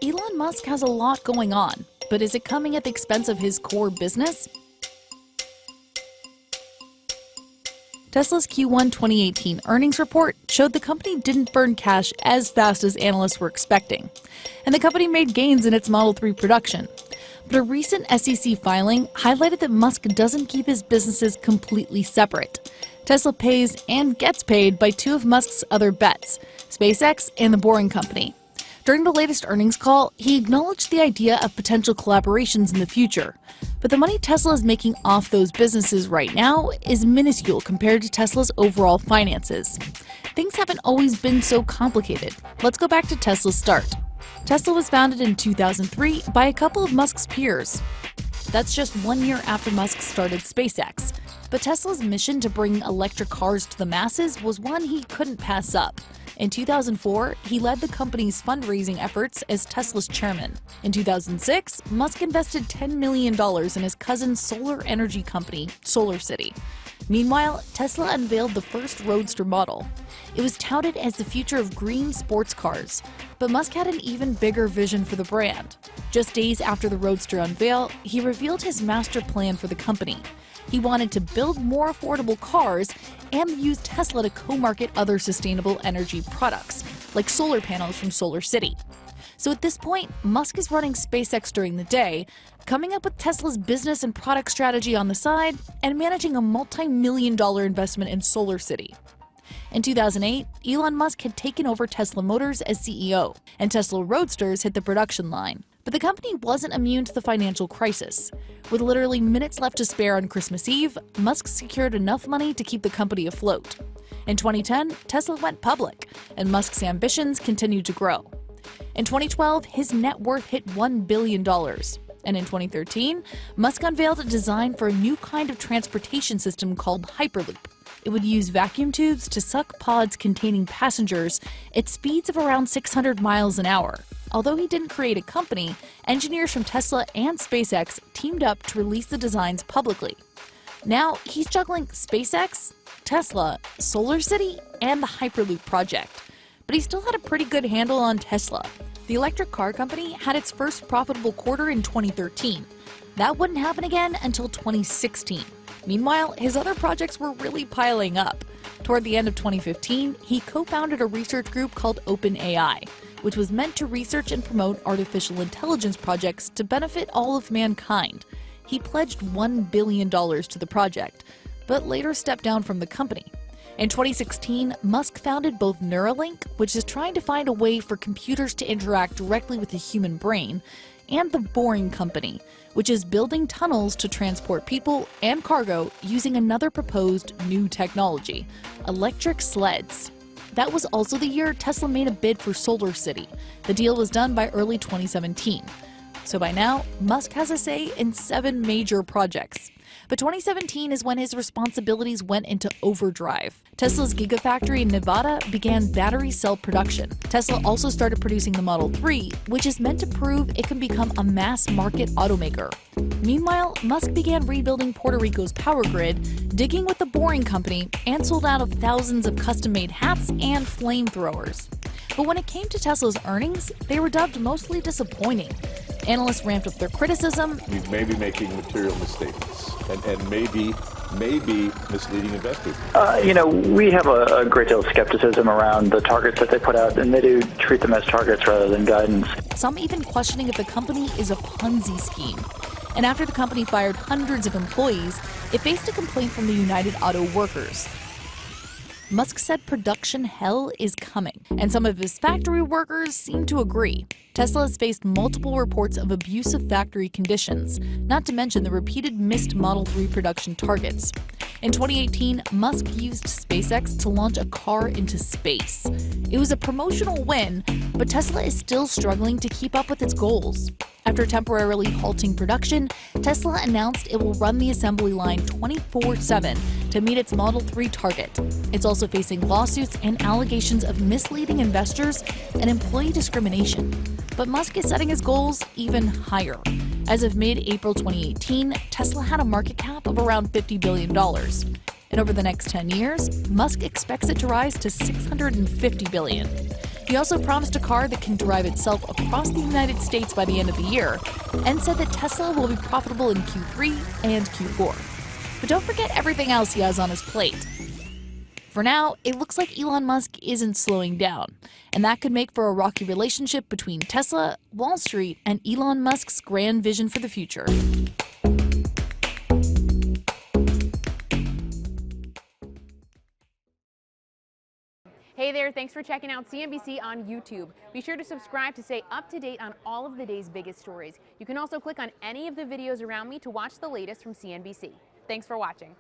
Elon Musk has a lot going on, but is it coming at the expense of his core business? Tesla's Q1 2018 earnings report showed the company didn't burn cash as fast as analysts were expecting, and the company made gains in its Model 3 production. But a recent SEC filing highlighted that Musk doesn't keep his businesses completely separate. Tesla pays and gets paid by two of Musk's other bets, SpaceX and the Boring Company. During the latest earnings call, he acknowledged the idea of potential collaborations in the future. But the money Tesla is making off those businesses right now is minuscule compared to Tesla's overall finances. Things haven't always been so complicated. Let's go back to Tesla's start. Tesla was founded in 2003 by a couple of Musk's peers. That's just 1 year after Musk started SpaceX. But Tesla's mission to bring electric cars to the masses was one he couldn't pass up. In 2004, he led the company's fundraising efforts as Tesla's chairman. In 2006, Musk invested $10 million in his cousin's solar energy company, SolarCity. Meanwhile, Tesla unveiled the first Roadster model. It was touted as the future of green sports cars, but Musk had an even bigger vision for the brand. Just days after the Roadster unveil, he revealed his master plan for the company. He wanted to build more affordable cars and use Tesla to co-market other sustainable energy products, like solar panels from SolarCity. So at this point, Musk is running SpaceX during the day, coming up with Tesla's business and product strategy on the side, and managing a multi-million-dollar investment in SolarCity. In 2008, Elon Musk had taken over Tesla Motors as CEO, and Tesla Roadsters hit the production line. But the company wasn't immune to the financial crisis. With literally minutes left to spare on Christmas Eve, Musk secured enough money to keep the company afloat. In 2010, Tesla went public, and Musk's ambitions continued to grow. In 2012, his net worth hit $1 billion. And in 2013, Musk unveiled a design for a new kind of transportation system called Hyperloop. It would use vacuum tubes to suck pods containing passengers at speeds of around 600 miles an hour. Although he didn't create a company, engineers from Tesla and SpaceX teamed up to release the designs publicly. Now, he's juggling SpaceX, Tesla, SolarCity, and the Hyperloop project. But he still had a pretty good handle on Tesla. The electric car company had its first profitable quarter in 2013. That wouldn't happen again until 2016. Meanwhile, his other projects were really piling up. Toward the end of 2015, he co-founded a research group called OpenAI, which was meant to research and promote artificial intelligence projects to benefit all of mankind. He pledged $1 billion to the project, but later stepped down from the company. In 2016, Musk founded both Neuralink, which is trying to find a way for computers to interact directly with the human brain, and the Boring Company, which is building tunnels to transport people and cargo using another proposed new technology, electric sleds. That was also the year Tesla made a bid for SolarCity. The deal was done by early 2017. So by now, Musk has a say in 7 major projects. But 2017 is when his responsibilities went into overdrive. Tesla's Gigafactory in Nevada began battery cell production. Tesla also started producing the Model 3, which is meant to prove it can become a mass-market automaker. Meanwhile, Musk began rebuilding Puerto Rico's power grid, digging with the Boring Company, and sold out of thousands of custom-made hats and flamethrowers. But when it came to Tesla's earnings, they were dubbed mostly disappointing. Analysts ramped up their criticism. We may be making material mistakes and maybe misleading investors. We have a great deal of skepticism around the targets that they put out, and they do treat them as targets rather than guidance. Some even questioning if the company is a Ponzi scheme. And after the company fired hundreds of employees, it faced a complaint from the United Auto Workers. Musk said production hell is coming, and some of his factory workers seem to agree. Tesla has faced multiple reports of abusive factory conditions, not to mention the repeated missed Model 3 production targets. In 2018, Musk used SpaceX to launch a car into space. It was a promotional win, but Tesla is still struggling to keep up with its goals. After temporarily halting production, Tesla announced it will run the assembly line 24/7 to meet its Model 3 target. It's also facing lawsuits and allegations of misleading investors and employee discrimination. But Musk is setting his goals even higher. As of mid-April 2018, Tesla had a market cap of around $50 billion. And over the next 10 years, Musk expects it to rise to $650 billion. He also promised a car that can drive itself across the United States by the end of the year, and said that Tesla will be profitable in Q3 and Q4. But don't forget everything else he has on his plate. For now, it looks like Elon Musk isn't slowing down, and that could make for a rocky relationship between Tesla, Wall Street, and Elon Musk's grand vision for the future. Hey there, thanks for checking out CNBC on YouTube. Be sure to subscribe to stay up to date on all of the day's biggest stories. You can also click on any of the videos around me to watch the latest from CNBC. Thanks for watching.